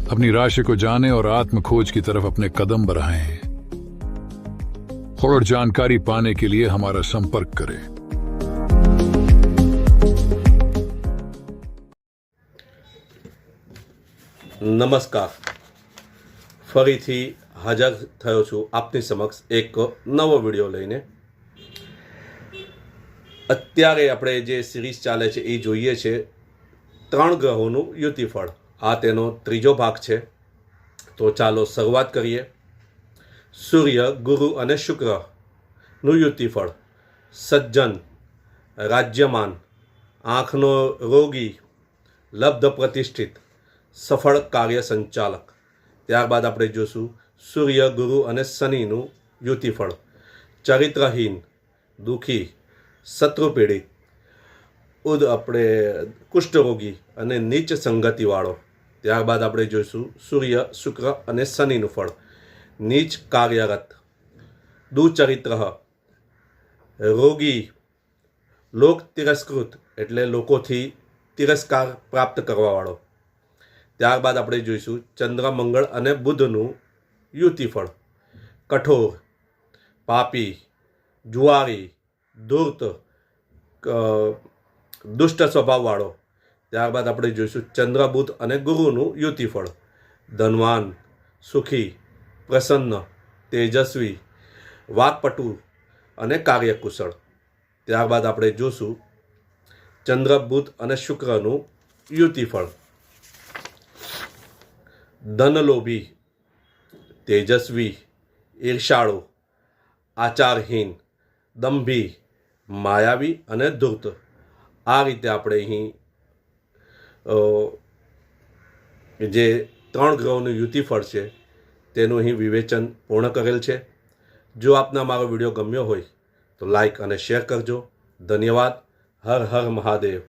अपनी राशि को जाने और आत्म खोज की तरफ अपने कदम बढ़ाएं। और जानकारी पाने के लिए हमारा संपर्क करें। નમસ્કાર, ફરીથી હાજર થયો છું આપની સમક્ષ એક નવો વિડીયો લઈને। અત્યારે આપણે જે સિરીઝ ચાલે છે એ જોઈએ છે 3 ગ્રહોનું યુતિફળ। આ તેનો ત્રીજો ભાગ છે, તો ચાલો શરૂઆત કરીએ। સૂર્ય, ગુરુ અને શુક્રનું યુતિફળ। સજ્જન, રાજ્યમાન, આંખનો રોગી, લબ્ધ પ્રતિષ્ઠિત, સફળ કાર્ય સંચાલક। ત્યારબાદ આપણે જોશું સૂર્ય, ગુરુ અને શનિનું યુતિફળ। ચરિત્રહીન, દુઃખી, શત્રુ પીડિત, કુષ્ઠરોગી અને નીચ સંગતિવાળો। ત્યારબાદ આપણે જોઈશું સૂર્ય, શુક્ર અને શનિનું ફળ। નીચ કાર્યરત, દુચરિત્ર, રોગી, લોક તિરસ્કૃત એટલે લોકોથી તિરસ્કાર પ્રાપ્ત કરવાવાળો। ત્યારબાદ આપણે જોઈશું ચંદ્ર, મંગળ અને બુધનું યુતિફળ। કઠોર, પાપી, જુવારી, ધૂર્ત, દુષ્ટ સ્વભાવવાળો। ત્યારબાદ આપણે જોઈશું ચંદ્ર, બુધ અને ગુરુનું યુતિફળ। ધનવાન, સુખી, પ્રસન્ન, તેજસ્વી, વાકપટુ અને કાર્યકુશળ। ત્યારબાદ આપણે જોઈશું ચંદ્ર, બુધ અને શુક્રનું યુતિફળ। ધનલોભી, તેજસ્વી, ઈર્ષાળુ, આચારહીન, દંભી, માયાવી અને ધૂર્ત। આ રીતે આપણે અહીં જે 3 ગ્રહોનું યુતિફળ છે તેનું અહીં વિવેચન પૂર્ણ કરેલ છે। જો આપને મારો વિડીયો ગમ્યો હોય તો લાઈક અને શેર કરજો। ધન્યવાદ। હર હર મહાદેવ।